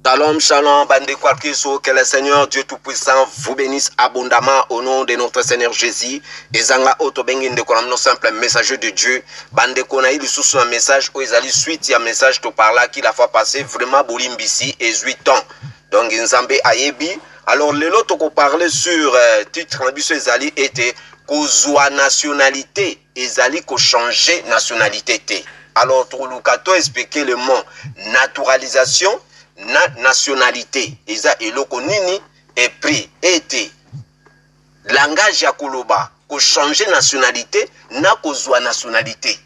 Shalom, shalom, bande quoi que le Seigneur Dieu Tout-Puissant vous bénisse abondamment au nom de notre Seigneur Jésus. Et zanga autobengin de konamno simple messager de Dieu. Bande konaï sous un message où ils allaient suite à un message to parla qui la fois passé vraiment bolimbisi et 8 ans. Donc Nzambe ayebi. Alors le lot qu'on parlait sur titre ambition ezali était kozwa nationalité ezali ko changer nationalité té. Alors Trulukato expliquer le mot naturalisation nationalité eza eloko nini et prix été langage ya koloba ko changer nationalité na kozwa nationalité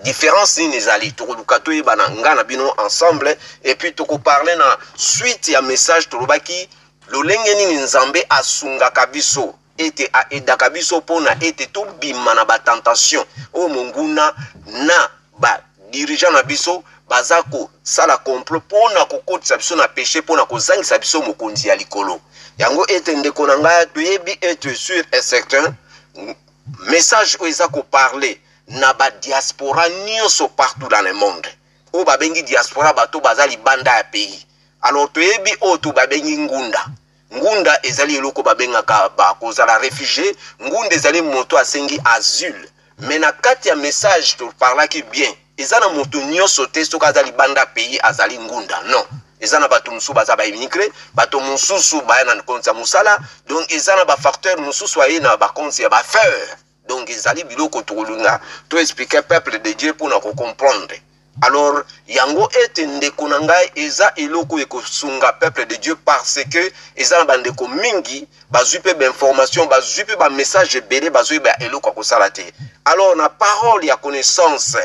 différence nini ezali tokoluka toyebana nga na bino ensemble et puis toko parler na suite ya message tolobaki lolenge nini Nzambe asungaka biso ete aedaka biso pona ete tobima na batentation o monguna na ba dirigeant na biso bazako sala complot pona kokotisa biso na péché pona kozangisa biso mokonzi ya likolo yango ete ndeko na ngai toyebi ete sur un certain message oyo eza koparle na ba diaspora nyonso partout dans le monde oyo babengi diaspora bato baza libanda ya pays. Alors toyebi oyo to babengi ngunda ezali eloko babengaka bakozala réfugié, ngunda ezali moto asengi asile. Mais na kati ya message to parlaki bien ezana moto nyonso te soka azali banda pays azali ngunda non ezana bato mususu baza ba immigré bato mususu baya na konti ya musala donc ezana ba facteur mususu aye na ba konti ya ba faire donc ezali biloko tokolunga to expliquer peuple de Dieu pour na ko comprendre. Alors yango ete ndeko na ngai eza eloko ekosunga peuple de Dieu parce que ezana bandeko mingi bazwi pe ba information bazwi pe ba message belé bazwi ba eloko kosala te. Alors na parole ya connaissance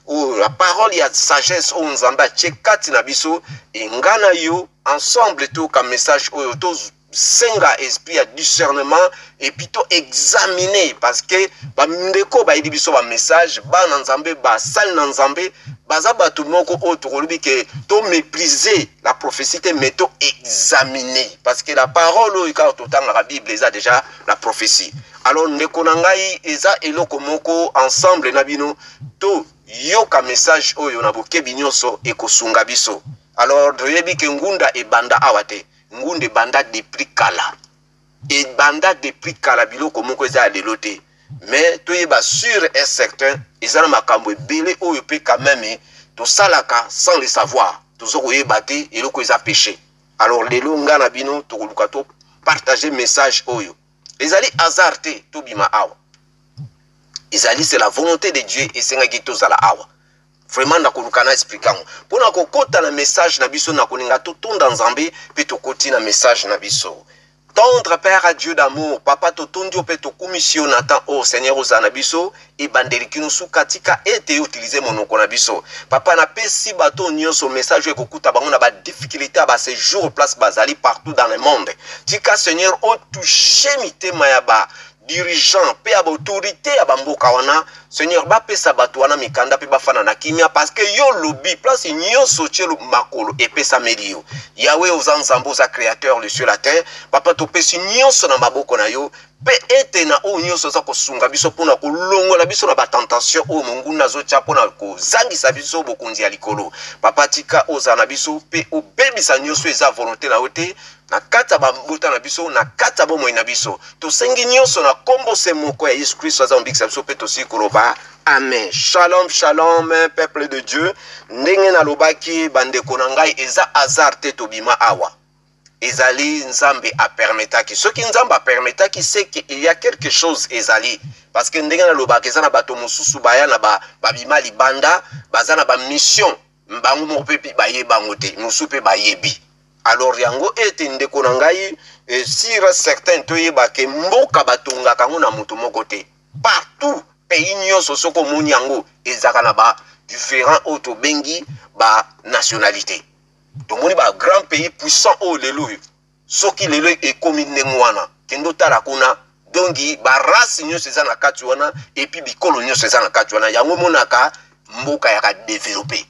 ou la parole ya sagesse ou Nzamba tchekati na biso engana yo ensemble to ka message oyo to senga esprit ya discernement et puis to examiner parce que ba ndeko ba biso ba message ba na Nzambe ba sal na Nzambe baza bato moko oyo tokolobi ke to mépriser la prophétie mais to examiner parce que la parole oyo ka totanga la Bible eza déjà la prophétie. Alors ndeko na ngai eza eloko moko ensemble na bino to yoka message oyo na bokebi nyonso ekosunga biso. Alors toyebi ke ngunda ebanda awate ngunda ebanda depuis kala ebanda depuis kala biloko moko eza lelo te mais toyeba sur un certain ezana makambo ebele oyo pe quand même to salaka sans le savoir tozoko yeba te eloko eza péché. Alors lelo nga na bino tokoluka to partager message oyo ezali hasard te to bima awa ezali c'est la volonté de Dieu et senga ki tozala awa vraiment na koluka na expliquant pona kokota na message na biso na koninga to tonda Nzambe pe to koti na message na biso. Tendre Père à Dieu d'amour, Papa Totondio Peto Commission Nathan au Seigneur Ozanabiso, et Bandelikino Soukatika été utilisé mon Konabiso. Papa n'a pas si bateau nyonso message et Kokuta Bango n'a pas de difficulté à ces jours place Bazali partout dans le monde. Tika Seigneur, au touché mité Mayaba. Dirigeant, pe ab autorité à Bamboka wana, Seigneur ba pe sabato wana mikanda pe bafana na kimia parce que yo lobby place nyo sochelo makolo et pe samedio. Yahweh aux Nzambo sa créateur le ciel la terre, papa to pe si nyo so na maboko na yo, pe ete na o nyo so za kosunga biso pona ko longola biso na ba tentation o mungu nazo tia pona ko zangisa biso bokonzi ya likolo. Papa tika ozana biso pe o bebisa nyo so eza volonté na ote. Na kata bambuta na biso na kata bomo na biso to sengi nyonso na kombo se moko ya Yesu Christ aza mbikisa biso pe to sikoloba amen. Shalom shalom peuple de Dieu ndenge na lobaki bandeko na ngai eza hasard te to bima awa ezali Nzambe a permetaki soki Nzambe a permetaki c'est que il y a quelque chose ezali parce que ndenge na lobaki eza na bato mosusu baya na babima libanda baza na ba mission mbangu mo pe baye bango te mosusu pe bayebi. Alors yango ete ndeko na ngai sira certain toyeba ke mboka batonga kango na mutu moko te partout pays nyonso soko moni yango ezaka na ba différent auto bengi ba nationalité to moni ba grand pays puissant o lelo soki lelo ekomi ndengwana kendo tala kuna dongi ba race nyonso eza na kati wana et puis bikolo nyonso eza na kati wana yango monaka mboka ya ka développer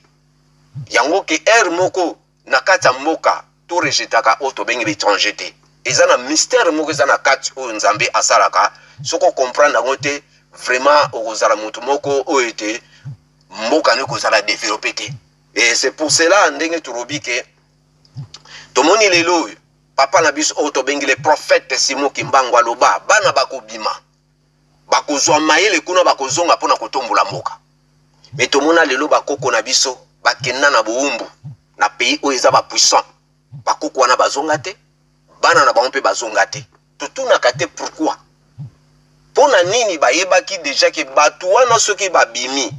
yango ke moko na kati mboka to rejetaka auto bengi l'étranger te ezana mystère moko ezana kati o Nzambe asalaka soko comprendre ngote vraiment okozala mutu moko o ete mboka ne kozala développer te. Et c'est pour cela ndenge turobi ke tomoni lelo papa na biso oyo tobengi le prophète Simon Kimbangu aloba bana bakobima bakozwa mayele kuna bakozonga mpona kotombola mboka. Me tomona lelo bakoko na biso bakenda na bowumbu na pays oyo eza bapuissant, bakoko wana bazonga te, bana na bango mpe bazonga te. Totunaka te pourquoi? Pona nini bayebaki deja ke bato wana soki babimi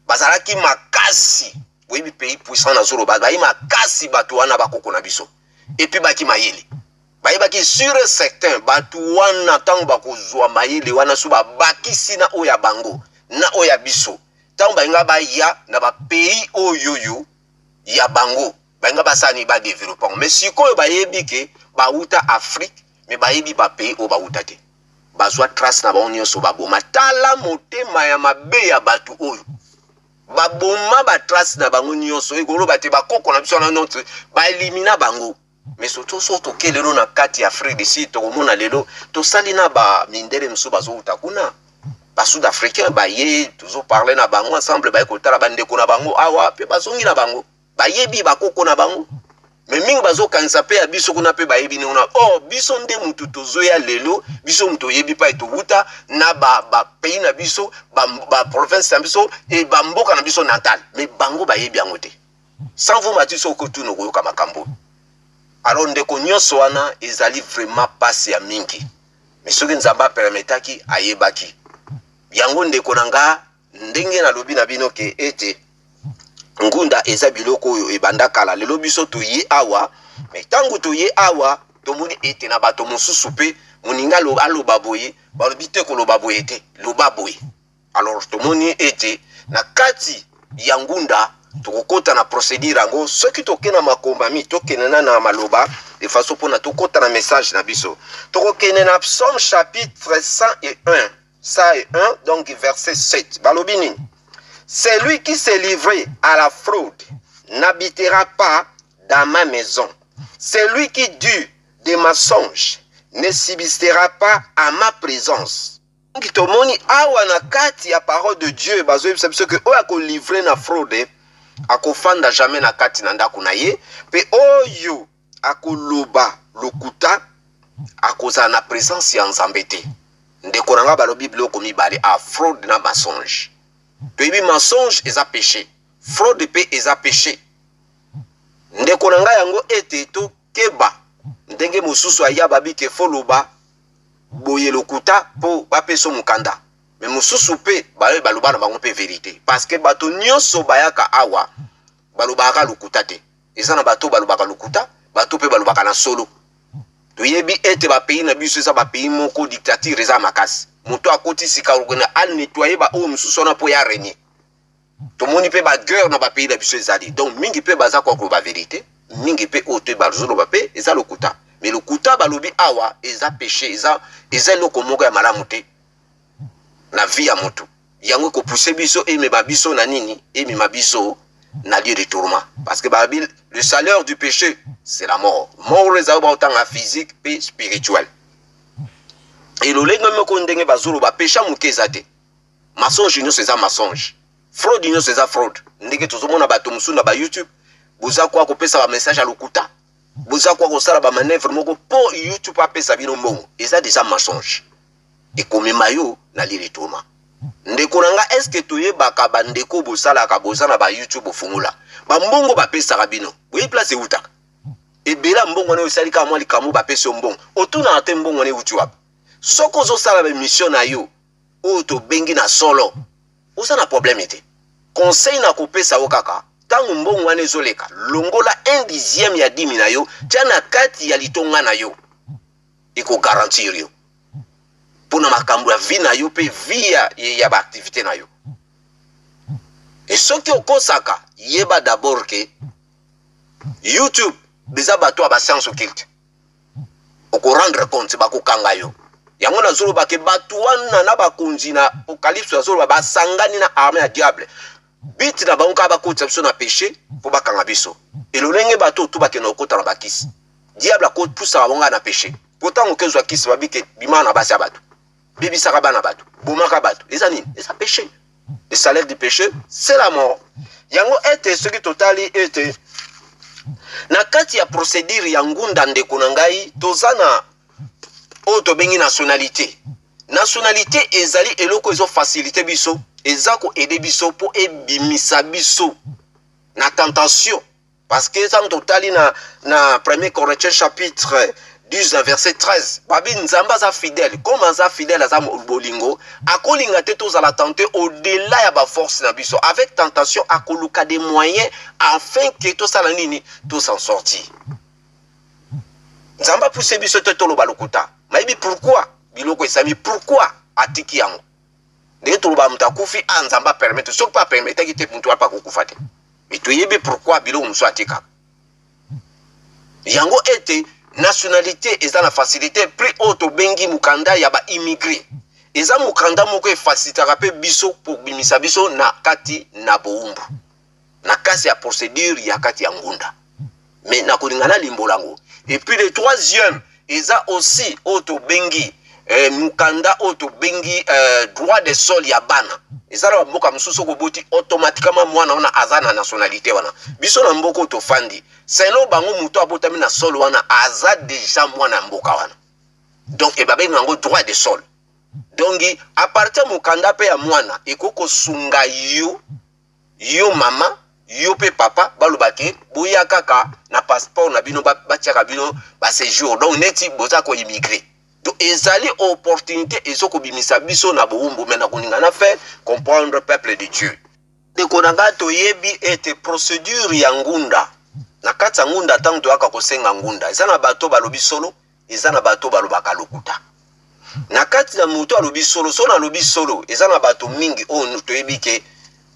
bazalaki makasi boyebi pays puissant na zolo bayi makasi bato wana bakoko na biso epi baki mayele bayebaki sur certain bato wana ntango bakozwa mayele wana so babakisi na oya bango na oya biso ntango bayinga baya na bapays oyoyo ya bango bayinga basani badevelopant. Mais sikoyo bayebi ke bauta Afrique me bayebi bapays oyo bauta te bazwa trace na bango nyonso baboma. Tala motema ya mabe ya bato oyo baboma batrace na bango nyonso ekoloba te bakoko na biso na notre baelimina bango. Mais surtout soto ke lelo na kati ya Afrique du Sud tokomona lelo tosali na ba mindele mosusu bazouta kuna ba sud africain baye toujours parler na bango ensemble baye kotala bandeko na bango awa pe bazongi na bango bayebi bakoko na bango. Mais mingi bazokanisa pe ya biso kuna pe bayebi ne una oh biso nde mutu tozoya lelo biso mutu yebi pa etouta na ba pays na biso ba province na biso et ba mboka na biso natal. Mais bango bayebi yango te sans vous matiso ko tu no koyoka makambo. Alors ndeko nyonso wana ezali vraiment passe ya mingi. Mais soki nzamba permetaki ayebaki yango ndeko nanga ndenge na lobi na bino ke ete ngunda eza biloko oyo ebanda kala lelo biso toye awa. Mais tangu toye awa tomoni ete na bato mosusu pe moninga aloba boye balobi te koloba boye te loba boye. Alors tomoni ete na kati ya ngunda tokokota na procédure yango soki tokena makombami tokena na maloba de façon pona tokota na message na biso tokokena na Psaume chapitre 101 donc verset 7 balobi nini? Celui qui s'est livré à la fraude n'habitera pas dans ma maison. Celui qui dut des mensonges ne subsistera pas à ma présence. Tomoni awa na kati ya parole de Dieu bazoyi biso que oyo akolivre na fraude akofanda jamais na kati na ndako na ye pe oyo akoloba lokuta akozala na présence ya Nzambe te. Ndeko nanga balobi biloko mibale a fraude na mensonge. Toyebi mensonge eza péché, fraude pe eza péché. Ndeko nanga yango ete tokeba ndenge mosusu aya babi ke foloba boye lokuta po bapeso mukanda. Mais mosusu pe baloba na bango pe vérité parce que bato nyonso bayaka awa balobaka lokuta te. Eza na bato balobaka lokuta, bato pe balobaka na solo. Toyebi ete ba pays na biso eza ba pays moko dictature eza makasi. Moto akoti sika rokona al nettoyer ba o mosusu na po ya régner. Tomoni pe ba guerre na ba pays na biso ezali. Donc mingi pe baza kwa ko ba vérité, mingi pe ote bazolo ba pe eza lokuta. Mais lokuta balobi awa eza péché, eza loko moko ya malamu te na vie ya moto. Yango ko pousser biso et me ba biso na nini et me mabiso na lieu de tourment. Parce que le salaire du péché, c'est la mort. Mort les autant physique et spirituel. Et le lègue même qu'on dengue bazolo ba péché mouké zate. Mensonge nous c'est un mensonge. Fraude nous c'est un fraude. Ndenge tout le monde a bato musu na ba YouTube. Boza kwa ko pesa ba message à lokuta. Boza kwa ko sala ba manœuvre moko pour YouTube a pesa bino mbongo. Eza déjà mensonge. Et comme mayo na lieu de tourment. Ndeko nanga est-ce que toyebaka bandeko bosala ka bosana ba YouTube ofungula ba mbongo ba pesa rabino oui place uta e bela mbongo na osali ka mwa likamu ba pesa mbongo otuna ate mbongo ne uti wapi soko zo sala ba mission na yo o to bengi na solo usana problème ete conseil na ko pesa okaka tangu mbongo wane zoleka longola 1/10 ya 10 na yo tana kati ya litonga na yo iko garantir yo pona makambo ya vie na yo pe via ya ba activité na yo. Et soki okosaka yeba d'abord que YouTube beza bato ba science occulte oko rendre compte ba ko kanga yo yango na zolo ba ke bato wana na ba konzi na apocalypse na zolo ba sangani na armée ya diable bit na bango ka ba ko tsapso na péché po ba kanga biso et le lenge bato tout ba ke na kota na bakisi diable ko poussa bango na péché pourtant o kezo akisi ba bike bima na basi bato bibi sakabana bato bomaka bato eza nini eza péché. Le salaire du péché c'est la mort. Yango ete ce qui totali ete Na kati ya procédure ya ngunda ndeko na ngai tozana oyo tobengi nationalité. Nationalité ezali eloko ezo facilité biso, eza ko aider biso po ebimisa biso na tentation. Parce que ça totali na 1er Corinthiens chapitre 10 verset 13. Babi nzamba za fidèle, comme za fidèle za bolingo, akolinga te tozala tenté au-delà ya ba force na biso avec tentation akoluka des moyens afin que to sala nini to s'en sortir. Nzamba pousse biso te toloba lokuta. Maibi pourquoi biloko esami pourquoi atiki yango. Ndenge toloba mutakufi nzamba permettre so pas permettre ki te muntu apa kokufa te. Mais tu yebe pourquoi biloko muso atika. Yango ete nationalité eza na facilité prix auto bengi mukanda ya ba immigré. Eza mukanda moko e facilitera pe biso pour bimisa biso na kati na boumbu. Na kasi ya procédure ya kati ya ngunda. Mais na kolingana limbolango. Et puis le troisième, eza aussi auto bengi mukanda auto bengi droit de sol ya bana. Eza na mboka mususu ko boti automatiquement mwana wana azana nationalité wana. Biso na mboko to fandi. Selo bango muto abotami na sol wana aza déjà mwana mboka wana. Donc e babe nango droit de sol. Donc à partir mukanda pe ya mwana ekoko sunga yo mama yo pe papa balobake boya kaka na passeport na bino batiaka bino ba séjour. Donc neti boza ko immigrer. Donc ezali opportunité ezoko bimisa biso na boumbu mena kuninga na faire comprendre peuple de Dieu. De konanga to yebi ete procédure ya ngunda. Na kati ya ngunda tango toyaka kosenga ngunda. Eza na bato balobi solo, eza na bato balobaka lokuta. Na kati ya muto alobi solo, so na lobi solo, eza na bato mingi o toyebi ke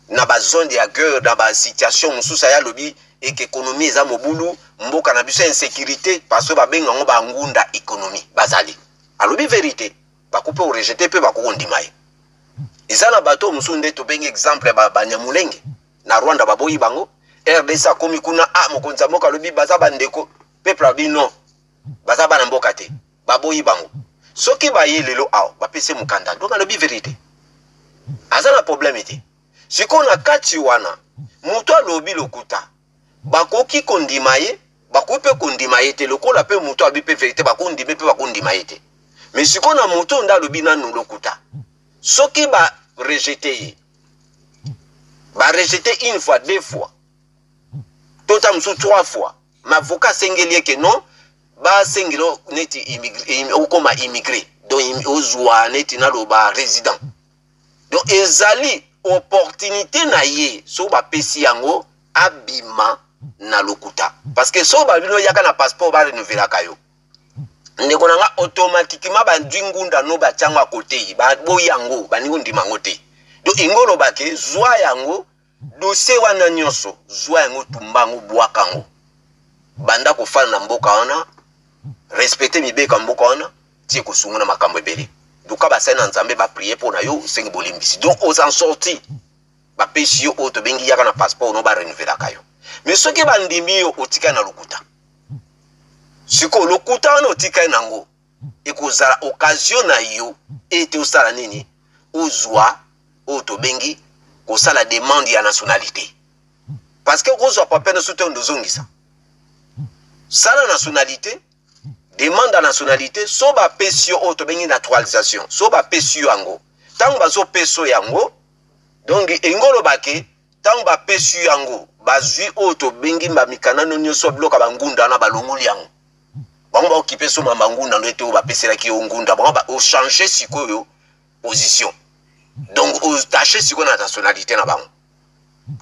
na ba zone ya guerre, na ba situation mususa ya lobi et que économie eza mobulu, mboka na biso insécurité parce que ba benga ngo ba ngunda économie bazali. Alobi vérité, ba couper ou rejeter pe ba ko ndimaye. Eza na bato musu nde to benga exemple ba Nyamulenge na Rwanda baboyi bango. RDC akomi kuna mokonzi mboka lobi baza bandeko peuple abi non baza bana mboka te baboyi bango soki baye lelo aw bapese mukanda donc alobi vérité aza na problème te siko na kati wana muto alobi lokuta bakoki kondima ye bakope kondima ye te lokola pe muto abi pe vérité bakondime pe bakondima ye te mais siko na muto nda alobi nanu lokuta soki ba rejeter ye ba rejeter une fois deux fois tota musu 3 fois m'avocat sengeli que non ba sengelo neti immigré okoma immigré donc ozwa neti na loba résident donc ezali opportunité na ye so ba pesi yango abima na lokuta parce que so ba bino yaka na passeport ba renouveler kayo ndeko nanga automatiquement ba ndingunda no ba tyango à côté ba boyango ba ningo ndimango te donc ingolo ba ke zwa yango dossier wana nyonso zwa yango tumbango bwakango banda kofala na mboka wana respecter mibeka mboka wana tie kosunga na makambo ebele duka ba sena nzambe ba prier pour na yo sengi bolimbisi donc aux en sorti ba pesi yo auto bengi yaka na passeport no ba renouveler kayo mais soki ba ndimi yo otika na lokuta siko lokuta wana otika nango ekozala occasion na yo ete osala nini ozwa auto bengi kosa la demande ya nationalité parce que kozwa papier na soutien ndozongisa sala nationalité demande à nationalité so ba pesio auto bengi naturalisation so ba pesio yango tango bazo peso yango donc engolo bake tango ba pesio yango bazwi auto bengi ba mikana no nyoso bloka bangunda na balongoli yango bango ba occuper so mangunda no ete ba pesela ki ngunda bango ba o changer sikoyo position. Donc, aux tâches, si on a la nationalité,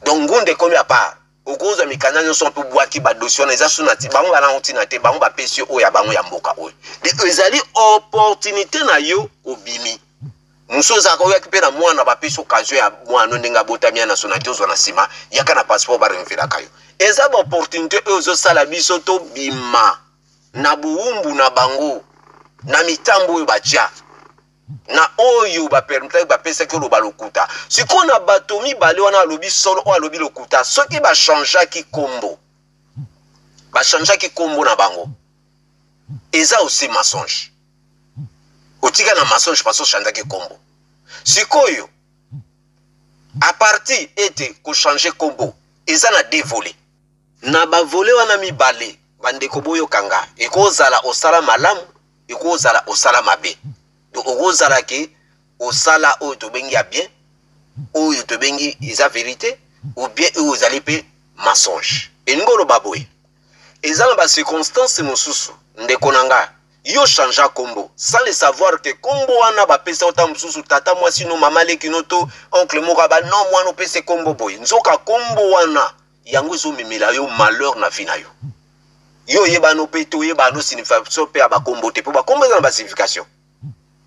donc, ngunde comme à part, au cause de mes canaux sont pour boire qui bat dossier, les assunati, bango la antinate, bango ba pesio o ya bango ya mboka o. Les ali opportunité na yo obimi. Muso za ko yakipe na mwana ba pesio occasion ya mwana ndenga botamia nationalité zo na sima, yaka na passeport ba renfela kayo. Eza ba opportunité ozo sala biso to bima na buumbu na bango na mitambo yo bacha. Na oyo ba permettre ba pesa ke lo balokuta siko na batomi bale wana alobi solo o alobi lokuta soki ba changer ki kombo na bango eza aussi mensonge otika na mensonge parce que changer ki kombo sikoyo a partir ete ko changer kombo eza na dévolé na bavole wana mibale bandeko boyokanga ekozala osala malamu ekozala osala mabe. Donc okozala ke osala oyo tobengi ya bien oyo tobengi eza vérité ou bien oyo ozali pe mensonge. Elingi oloba boye eza na bacirconstance mosusu ndeko na nga yo changea kombo sans le savoir que kombo wana bapesa ota mosusu tata mwasi no mama leki no to oncle moko ba non mwana opesa kombo boye nzoka kombo wana yango ezomemela yo malheur na vie na yo. Yo yeba no pe to yeba no signification pe ba kombo te po ba kombo eza na ba signification.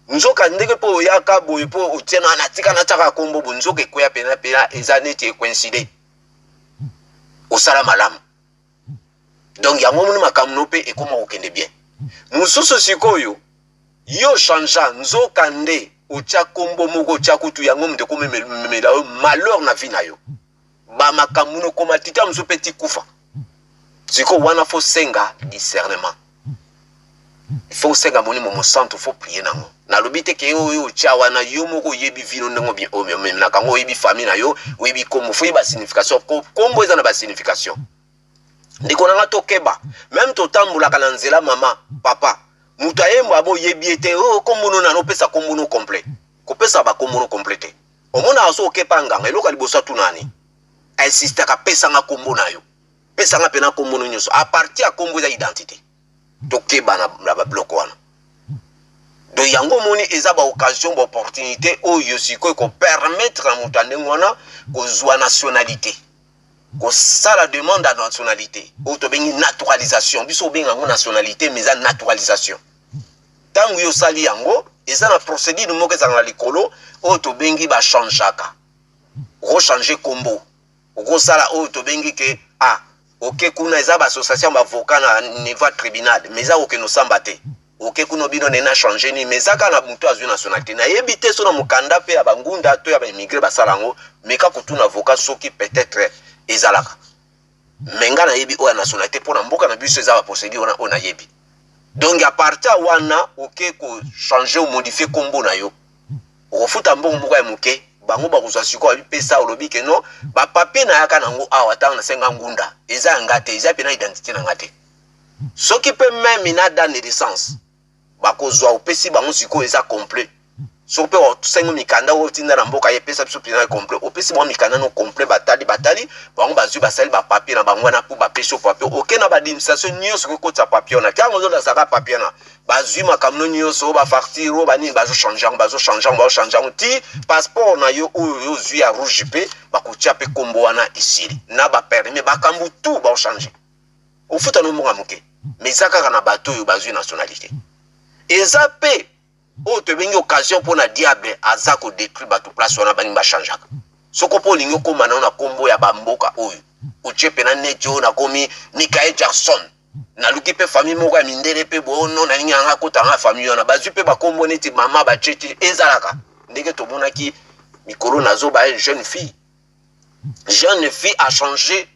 Nzoka ndenge po oyaka boye po otiena na tika na taka kombo bo nzoka ekoya pena pena eza neti coïncide osala malamu. Donc yango moni makamu no pe ekoma okende bien. Mususu sikoyo yo changea nzoka nde otia kombo moko otia kutu yango mde komemela yo malheur na vie na yo. Ba makamu no koma tita musu petit kufa. Siko wana faut senga discernement. Il faut senga moni mo centre faut prier nango. Na lobite ke yo tia wana yo moko yebi vino ndengo bien o même na kango yebi famille na yo yebi kombo faut ba signification kombo eza na ba signification. Ndiko nanga tokeba même totambola kana nzela mama papa mutu ayembo abo yebi ete o kombo no na pesa kombo no complet ko pesa ba kombo no complété omona aso okepa nganga eloka liboso tu nani insiste ka pesa nga kombo na yo pesa nga pena kombo no nyoso a partir ya kombo za identité tokeba na ba bloc wana do yango moni eza ba occasion ba opportunité oyo siko ko permettre mutu ndengo wana ko zwa nationalité ko sala demande à nationalité ou to bengi naturalisation biso benga ngo nationalité mais za naturalisation tangu yo sali yango eza na procédure moko za na likolo ou to bengi ba changeaka ko changer kombo ko sala ou to bengi ke OK kuna eza ba association ba avocat na niveau tribunal mais za OK no sambate OK kuno bino na changer ni mais za kana mutu azwi nationalité na yebite so na mukanda pe ya bangunda to ya ba immigré ba salango mais ka kutuna avocat soki peut-être ezalaka menga na yebi oya nationalité pour na mboka na biso eza ba procédure on a yebi. Donc à partir wana OK ko changer ou modifier kombo na yo ofuta mbongo moko ya muke bango ba kozwa siko abi pesa olobi ke non ba papier na yaka nango awa tanga na senga ngunda eza ngate eza pena identité na ngate soki pe même ina date de naissance ba kozwa opesi bango siko eza complet so pe o sengo mikanda o tinda na mboka ye pesa biso pena complet opesi bango mikanda no complet batali bango bazwi basali ba papier na bango na pour ba pesa papier OK na ba administration nyonso ko kota papier na kango zo na saka papier na bazwi makamno nyonso ba facture o bani bazo changer ti passeport na yo o zwi ya rouge pe ba kotia pe kombo wana isili na ba permis ba kambu tout ba changer o futa no monga muke mais saka na bato yo bazwi nationalité eza pe o te bengi occasion pour na diable azako détruire bato place wana bani ba changer soko po lingo koma na kombo ya bamboka oyo uche pena nejo na komi Michael Jackson na luki pe famille moko ya mindele pe bono na ninga nga kota nga famille wana bazwi pe bakombo neti mama ba cheti ezalaka ndenge to monaki mikolo nazo ba jeune fille a changé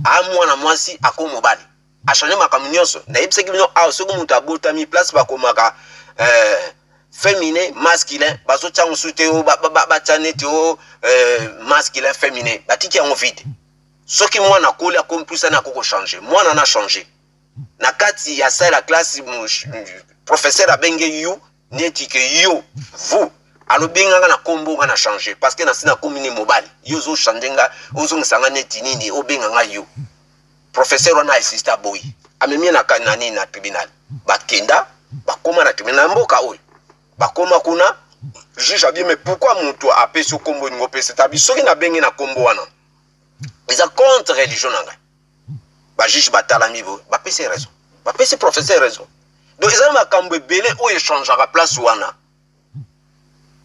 a mwana mwasi akomo bali a changé makambo nyonso na yebisaki bino soko mutu abota mi place bakomaka féminin masculin bazo tsango sute o ba tsaneti o masculin féminin batiki yango vide soki mwana koli akomi plus na koko changer mwana na changer na kati ya salle la classe professeur abenge you neti ke yo vous alobenga na kombo nga na changer parce que na sina komini mobile yo zo chandenga ozo ngisanga neti nini obenga nga yo professeur wana assista boy amemi na kanani na tribunal bakenda bakoma na tribunal mboka oyo bakoma kuna juge abi mais pourquoi mutu apesi kombo ngo pesa tabi soki na bengi na kombo wana eza contre religion nanga ba juge batalami bo ba pesi raison ba pesi professeur raison donc eza makambo ebele oyo changeaka place wana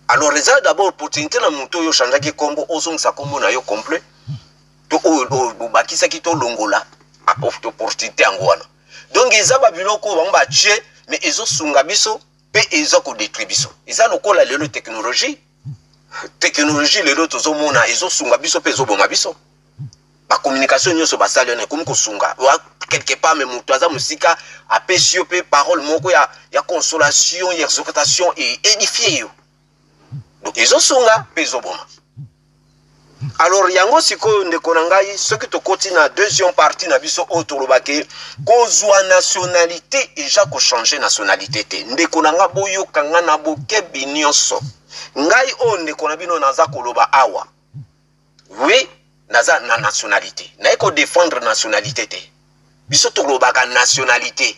alors eza d'abord opportunité na mutu oyo changeaki kombo ozongisa kombo na yo complet to oyo bakisaki to longola opportunité yango wana donc eza ba biloko bango ba tie mais ezosunga biso pe ezoko détruire biso eza lokola lelo technologie lelo tozomona ezosunga biso pe ezoboma biso ba communication nyonso basali na komi kosunga quelque part même mutu aza musika apesi yo pe parole moko ya consolation ya exhortation et édifier yo donc ezosunga pe ezoboma Alors yango sikoyo ndeko na ngai soki tokoti na deuxième partie na biso oyo tolobaki kozwa nationalité eja kochange nationalité te ndeko na nga boyoka nga na bokebi nyonso ngai oyo ndeko na bino naza koloba awa oui naza na nationalité naye kodéfendre nationalité te biso tolobaka nationalité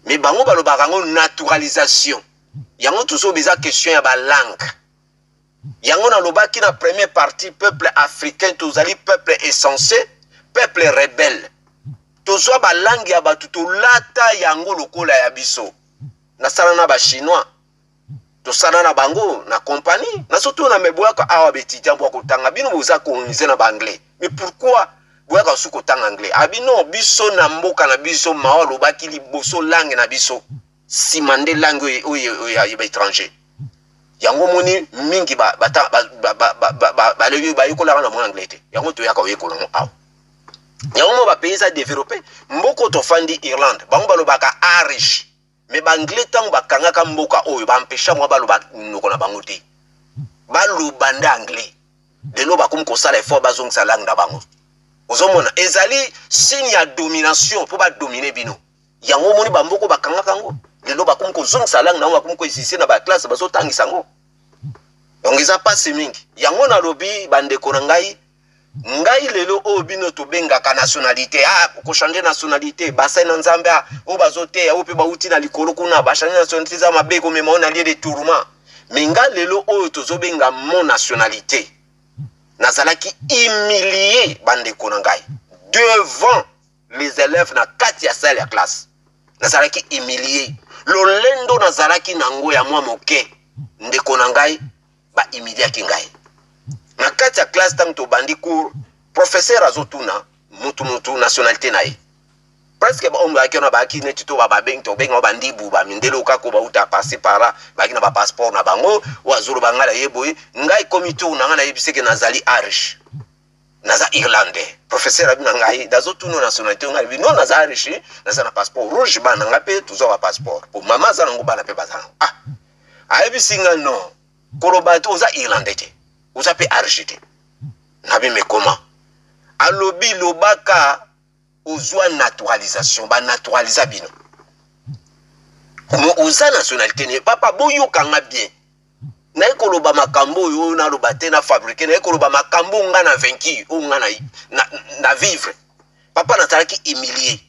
mais bango balobaka yango naturalisation yango tozoba eza question ya balangue yango nalobaki na première partie peuple africain tozali peuple essentiel peuple rebelle tozwa balangue ya bato tolata yango lokola ya biso nasala na bachinois tosala na bango na compagnie nasoto na meboyaka awa betidia bwa kotanga bino boza kolonize na baanglais mais pourquoi boyaka su kotanga anglais abino biso na mboka na biso mawa lobaki liboso langue na biso nsima nde langue oyo ya baétranger yango moni mingi bayekolaka na mwa anglais te yango toyaka oyekola ngo awa yango mo bapays eza développé mboko tofandi Irlande bango balobaka Irish mais baanglais ntango bakangaka mboka oyo bampesha mwa baloba noko na bango te baloba nde anglais lelo bakomi kosala effort bazongisa langue na bango ozomona ezali signe ya domination mpo badomine bino yango moni bamboko bakangaka yango lelo bakomi kozongisa langue na bango bakomi koesise na baklasse bazotangisa yango donc eza pasi mingi yango nalobi bandeko na ngai lelo oyo bino tobengaka nationalité kochange nationalité basai na nzambe oyo bazoteya oyo mpe bauti na likolo kuna bachange nationalité eza mabe komema oyo na lie de tourment mais ngai lelo oyo tozobenga mon nationalité nazalaki humilié bandeko na ngai devant les élèves na kati ya salle ya classe nazalaki humilié lolendo nazalaki nango ya mwa moke ndeko na ngai bahumiliaki ngai na kati ya classe ntango tobandi cour professeur azotuna mutu nationalité na ye presque baombayaki wana bayaki neti to tobenga bandibu bamindele okako bauta passe par là bayaki na bapasseport na bango oyo azoloba ngai naye boye ngai komi to na ngai nayebi seke nazali Irish naza irlandais professeur abi na ngai dazotuna nationalité ngai bi non naza Irish naza na passeport rouge bana nga mpe tozwa bapasseport po mama aza nango bana mpe baza nango ayebisi nga non koloba te oza irlandais te oza mpe Irish te nabi me koma alobi lobaka ozwa naturalisation banaturaliza bino oza nationalité ne papa boyoka nga bien naye koloba makambo oyo naloba te na fabriqué naye koloba makambo nga na vaincu oyo nga na vivre papa nazalaki humilié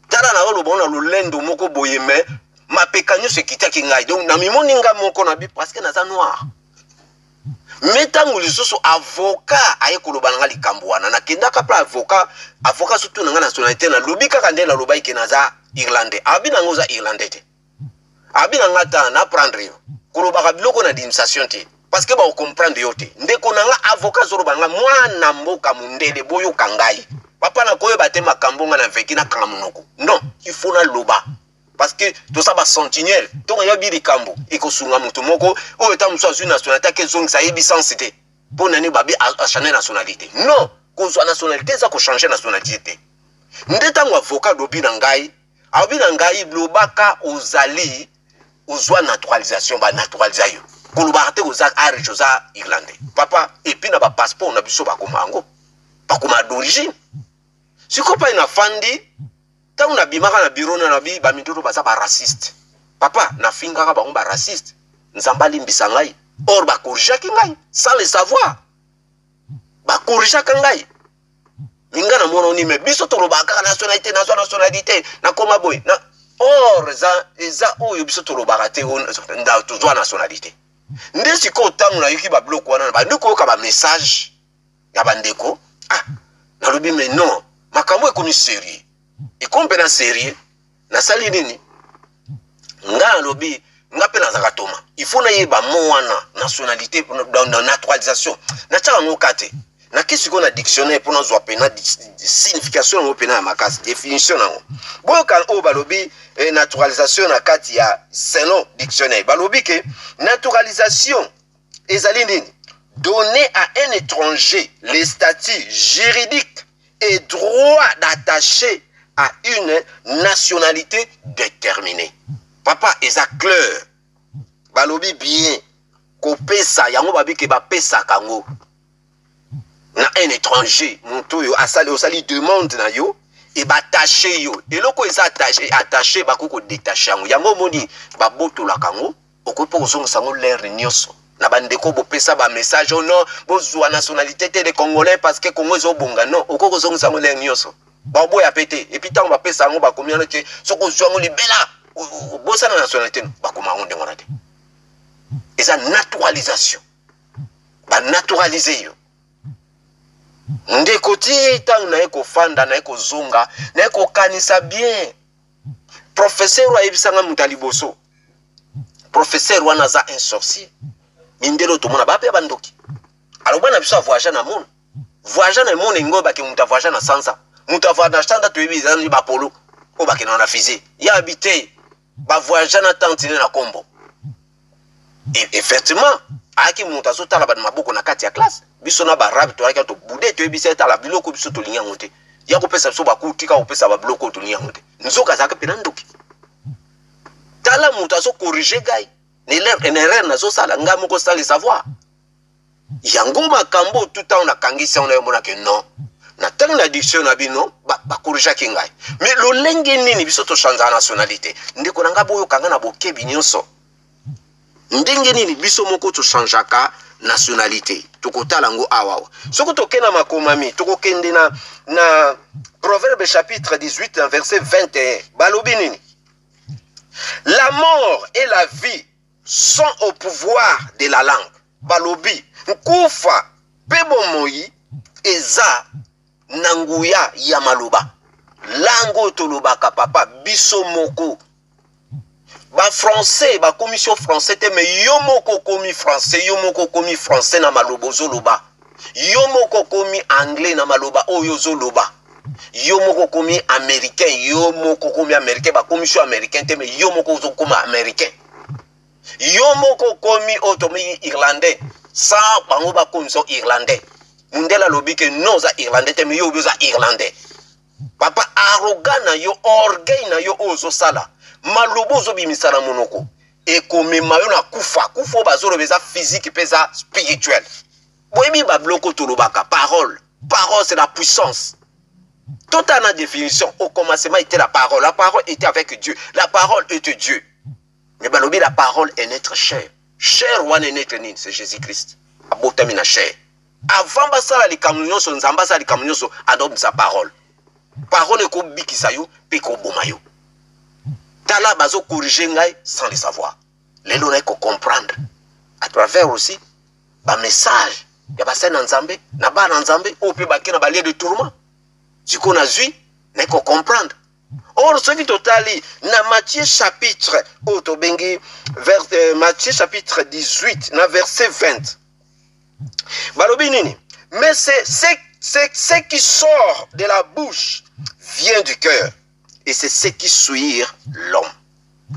tala na oloba na lolendo moko boye me mapeka nyonso ekitaki ngai donc na mimoni nga moko na bi parce que naza noir mais ntango lisusu avocat aye koloba na nga likambo wana nakendaka mpe avocat surtout na nga nationalité nalobi kaka nde nalobai ke naza irlandais abi na nga oza irlandais te abi na nga ta naprendre yo kolobaka biloko na administration te parce que baocomprendre yo te ndeko na nga avocat azoloba nga mwana mboka mondele boyoka ngai papa nakoyeba te makambo nga na veki nakanga monoko non il faut naloba parce que toza basentinelle ntongo yabi likambo ekosunga moto moko oyo eta mosu azwi nationalité akezongisa yebi sansi te mpo nani babi achange nationalité non kozwa nationalité eza kochange nationalité te nde ntango avocat alobi na ngai lobaka ozali ozwa naturalisation banaturaliza yo kolobaka te oza Irish oza irlandais papa epuis na bapasseport na biso bakoma yango bakoma d'origine siko mpai na fandi ntango nabimaka na biro na nabi bamindolo baza baraciste papa nafingaka bango baraciste nzambe alimbisa ngai or bakorrigeaki ngai sans le savoir bakorrigeaka ngai minga na mona oni me biso tolobaka kaka nationalité nazwa nationalité nakoma boye na or eza oyo biso tolobaka te tozwa nationalité nde sikoyo ntango nayoki babiloko wana bandi koyoka bamessage ya bandeko nalobi me non makambo ekomi sérieux ekomi mpe na sérieux nasali nini nga nalobi nga mpe nazaka toma il faut nayeba mo wana nationalité na naturalisation natiaka ngo kate nakisi ko na dictionnaire pour nazwa pena signification yango pena ya makasi définition nango boyoka oyo balobi naturalisation na kati ya selon dictionnaire balobi ke naturalisation ezali nini donner à un étranger les statuts juridiques et droit d'attacher à une nationalité déterminée papa eza clair balobi bien kopesa yango babi ke bapesa kango na un étranger moto yo asali osali demande na yo et bataché yo et loko eza attaché bakoko détaché yango yango moni babotola kango okopo kozongisa ngo l'air nyonso na bandeko bopesa ba message non bozwa nationalité te de congolais parce que Congo ezobonga non okoko kozongisa ngo l'air nyonso baboya pété et puis tant bapesa yango bakomi na te soko zwa ngo libela bosa na nationalité bakoma ngo ndengo na te eza naturalisation ba naturaliser yo ndeko ti tangu na eko fanda na eko zonga na eko kanisa bien professeur wa ebisanga mutaliboso professeur wana za un sorcier mindelo to mona bape bandoki alors bana biso voyager na monde voyager na monde ngo ba ke muta voyager na sansa muta voyager na standa to ebiza ni ba polo o ba ke na fizi ya habité ba voyager na tantine na kombo et effectivement aki muta so tala ba maboko na kati ya classe biso na barabi to aka to bude to ebisa tala biloko biso to linya ngote ya ko pesa so ba kutika ko pesa ba bloko to linya ngote nzoka zaka pena ndoki tala muta so corriger gai ne l'erreur na so sala ngamo ko sala savoir yango makambo tout temps na kangisa on mona ke non na tanga na diction na bino ba corriger ki ngai mais lo lenge nini biso to changer nationalité ndiko nanga boyo kanga na bokebi nyonso ndenge nini biso moko to changeaka nationalité tokotala ngo awawa soko tokena makomami tokokende na Proverbe chapitre 18 verset 21 balobi nini la mort et la vie sont au pouvoir de la langue balobi nkufa pe bomoi eza nanguya ya maloba lango tolobaka papa biso moko ba français ba commission français te mais yo moko komi français yo moko komi français na maloba zoloba yo moko komi anglais na maloba oyo zoloba yo moko komi américain yo moko komi américain ba commission américain te mais yo moko zokoma américain yo moko komi otomi irlandais sa bango ba commission irlandais mundela lobi ke non za irlandais te mais yo za irlandais papa arrogant na yo orgueil na yo ozo sala malobo zo bimisana monoko e komema yo na kufa bazolo beza physique pesa spirituel boyebi ba bloko tolobaka parole c'est la puissance toute la définition au commencement était la parole était avec Dieu la parole était Dieu mais balobi la parole est notre chair wana notre nini c'est Jésus-Christ abotami na chair avant basala likamunyo so nzamba sala likamunyo so adopte sa parole ko bikisa yo pe ko boma yo tala bazo corriger ngai sans le savoir lelo na ko comprendre à travers aussi ba message ya ba sana nzambe na ba na nzambe o pe bakena ba lieu de tourment siko na zui na ko comprendre or ce qui totali na Matthieu chapitre otobengi vers Matthieu chapitre 18 na verset 20 balobi nini mais c'est qui sort de la bouche vient du cœur et c'est ce qui souillure l'homme.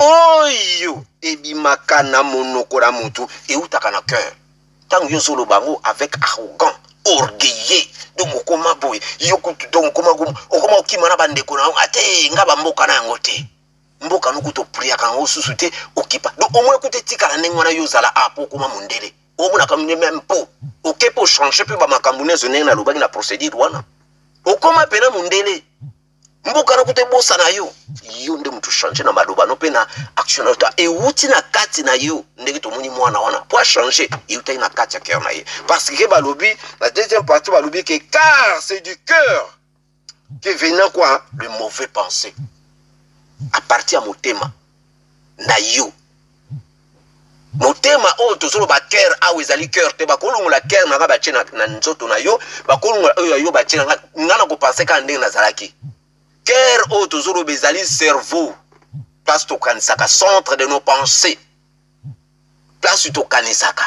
Oyo ebimaka na monoko la mutu et utaka na cœur. Tant yo solo bango avec arrogant, orgueilleux, donc okoma boy, yo kutu donc okoma gum, okoma okimana bandeko na ate ngaba mboka na ngote. Mboka nukuto priya kan osusute okipa. Donc au moins kuté tika na ngwana yo zala apo koma mundele. Omuna kamine même po. Okepo changer pe ba makamune zonena na lobaki na procédure wana. Okoma pena mundele. Mboka na kute bosa na yo nde mutu changer na maloba no pe na action na ta e wuti na kati na yo ndeki to muni mwana wana pour changer e wuti na kati ya cœur na ye parce que balobi la deuxième partie balobi que car c'est du cœur que vient quoi le mauvais pensée à partir ya motema na yo motema o to solo ba cœur a ezali cœur te ba kolongola cœur na ba tchena na nzoto na yo ba kolongola oyo yo ba tchena ngana ko penser ka ndenge na zalaki cœur au toujours bezali cerveau place to kanisaka centre de nos pensées place to kanisaka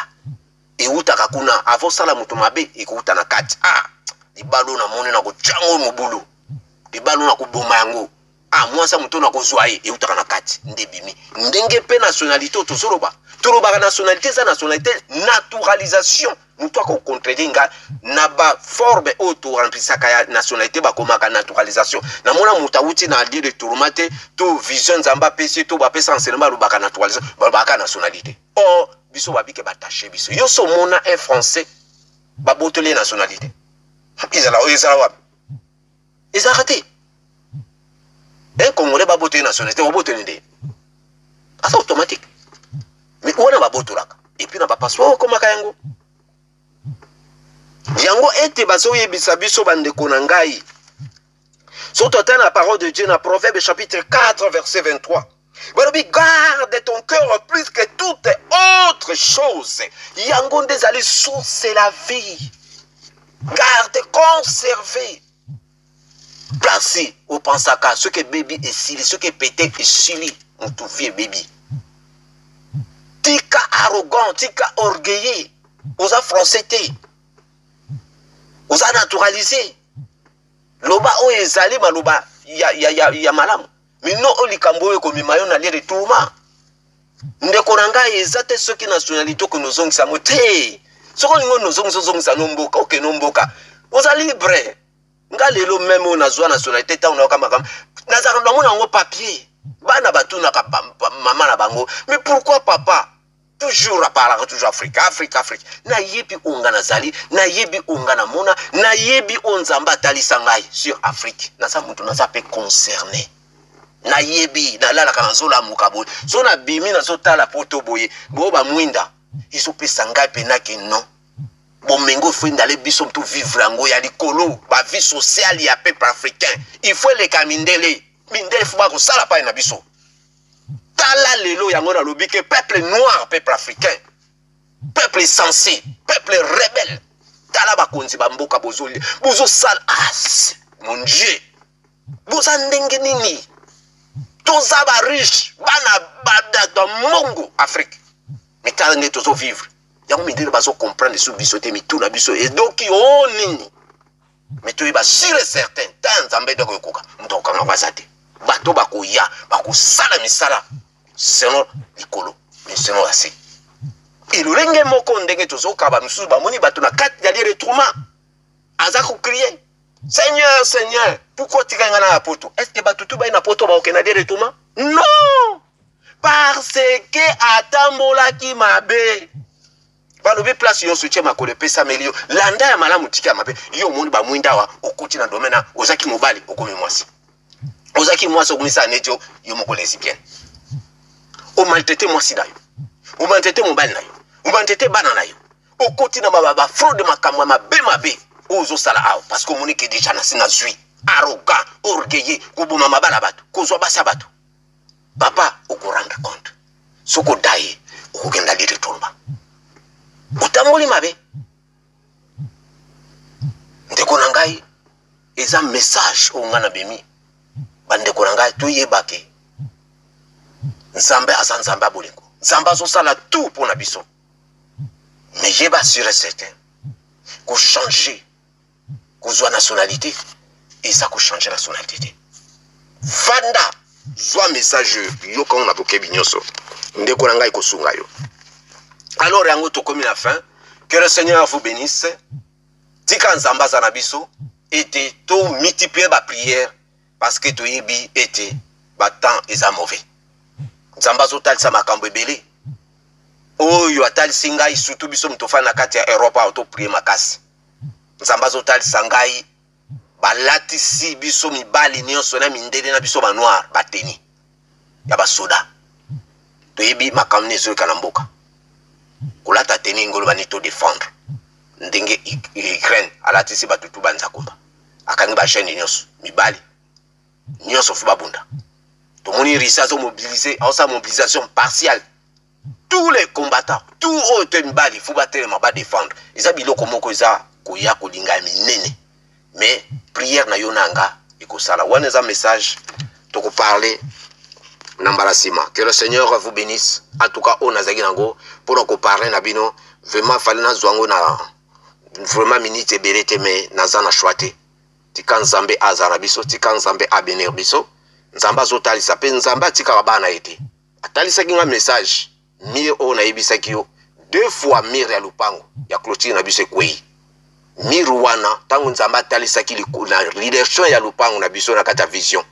e utaka kuna avant sala mutu mabe e kuta na kati libalo na moni na ko chango mobulu libalo na ko boma yango mwasa mutu na ko zwaye e utaka na kati ndebimi ndenge pe nationalité to soroba toloba nationalité za nationalité naturalisation mutu ko contredinga na ba forme auto remplissaka ya nationalité ba komaka naturalisation na mona mutawuti na lieu de tourmate to vision zamba pesi to ba pesa enseignement ba naturalisation ba nationalité biso babike bataché biso yo so mona un français ba botolé nationalité Ils ont raté. Un Congolais va voter nationalité, on va voter une idée. C'est automatique. Mais on a voté là. Et puis on n'a pas passé comme un Kayango. Yango ete baso yebisa biso bande konangai. Surtout dans la parole de Dieu dans Proverbe chapitre 4 verset 23. Garde ton cœur plus que toute autre chose. Yango des source c'est la vie. Garde, conserver. Placez au pensaka ce que baby est sili, ce que peut-être est sili, on tout vieux baby. Tika arrogant, tika orgueilleux, osa français. Osa naturalisé. Loba o ezali maloba ya malamu. Mino olikambo e komi mayo na lire touma. Ndeko nanga ezate ceux qui nationalité que nous ont sango te. Soko ningo nous ont sa nomboka ok nomboka. Osa libre. Nga lelo même on a nationalité ta on a kama nazaka ndamona ngo papier. Bana batuna ka maman na bango. Mais pourquoi papa toujours à parler toujours Afrique. Na yebi onga nazali, na yebi onga na mona, na yebi onzamba tali sangai sur Afrique. Na sa mutu na sa pe concerné. Na yebi na lala kana zola mukabo. So na bimi na so tala poto boye. Bo ba mwinda. Iso pe sangai pe na ke non. Bon mengo faut d'aller biso tout vivre ngo ya likolo, ba vie sociale ya peuple africain. Il faut les kamindele. Mindele faut ba ko sala pa na biso. Tala lelo yango na lobi que peuple noir, peuple africain, peuple sensé, peuple rebelle. Tala ba konzi ba mboka bozoli, bozo sal as, mon Dieu. Boza ndenge nini? Toza ba riche, bana bada dans mongo Afrique. Mais tala nge tozo vivre. Yango mindele bazo comprendre sous bisoté mi tout na biso et donc o nini. Mais tu ba sûr et certain, tant nzambe de kokoka, mtoka nga bazate. Bato bakoya, bako sala misala. Selon l'icolo, mais selon la C. Et le renge moko ndenge tozo kaba msusu ba moni bato na kat ya lire trouma. Azako crier. Seigneur, Seigneur, pourquoi tu gagnes na poto? Est-ce que bato tout ba na poto ba okena lire trouma? Non! Parce que atambola ki mabe. Ba lobi place yo soutien makole pesa melio. Landa ya malamu tika mabe. Yo moni ba mwinda wa okoti na domena ozaki mobali okomi mwasi. Ozaki mwasi okumisa nejo yo moko lesbienne. O maltraité moi si d'ailleurs. O maltraité mon bal nayo. O maltraité bana nayo. O koti na baba fraude makamwa mabe. Ozo sala ao parce que monique déjà na sina zui. Arrogant, orgueilleux, ko boma mabala bato, ko zo basa bato. Papa o ko rendre compte. Soko daye, o ko genda lire tomba. O tamoli mabe. Ndeko nangai eza message o ngana bemi. Bandeko nangai to yebake. Nzambe asa nzambe abolingo. Nzambe azo sala tout pour na biso. Mais j'ai pas sûr et certain qu'on changer, qu'on soit nationalité et ça qu'on change nationalité. Fanda soit message yo quand on a boké binyoso. Ndeko na ngai ko sunga yo. Alors yango to komi la fin, que le Seigneur vous bénisse. Tika nzamba za na biso et to multiplier ba prière parce que to yebi était ba temps eza mauvais. Nzamba zo talisa makambo ebele. Oyo atalisi ngai surtout biso mtofa na kati ya Europa auto prier makasi. Nzamba zo talisa ngai balatisi biso mibali nyonso na mindele na biso ba noir bateni ya basoda. Toyebi makambo nezo kana mboka. Kolata teni ngolo bani to défendre. Ndenge Ukraine alatisi batutu banza kumba. Akangi ba chaîne nyonso mibali. Nyonso fu babunda. Tout le monde a sa mobilisation partielle. Tous les combattants, tous les mbali, il faut battre les défendre. Ils ont dit que ça koya kolinga minene. Mais prière na yonanga et ko sala. Wana un message to ko parler nambalasima. Que le Seigneur vous bénisse. En tout cas, on a zagi nango pour ko parler na bino vraiment fallait na zwango na vraiment minute belete mais nazana chouate. Tika nzambe azarabiso, tika nzambe abenerbiso. Nzamba zotalisa pe nzamba tika bana ete atalisa kinga message mire o na yebisa kiyo 2 fois mire ya lupango ya clôture na biso kwei mire wana tangu nzamba atalisa kili na leadership ya lupango na biso na kata vision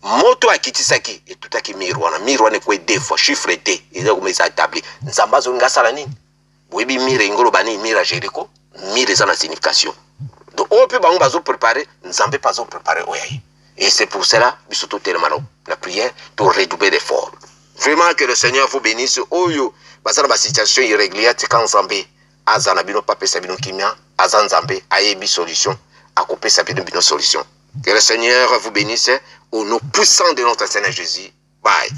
moto akitisaki etutaki mire wana kwei 2 fois chiffre D eza kumeza établi nzamba zo ngasala nini boyebi mire ngolo bani mire ya Jericho mire za na signification donc on peut pas préparer nzambe pas préparer oyayi. Et c'est pour cela bisoto tellement la prière pour redoubler d'efforts. Vraiment que le Seigneur vous bénisse. Oyo basala ba situation irrégulière tika nzambe azana bino pa pesa bino kimia azan nzambe ayebi solution akopé sa bino solution. Que le Seigneur vous bénisse au nom puissant de notre Seigneur Jésus. Bye.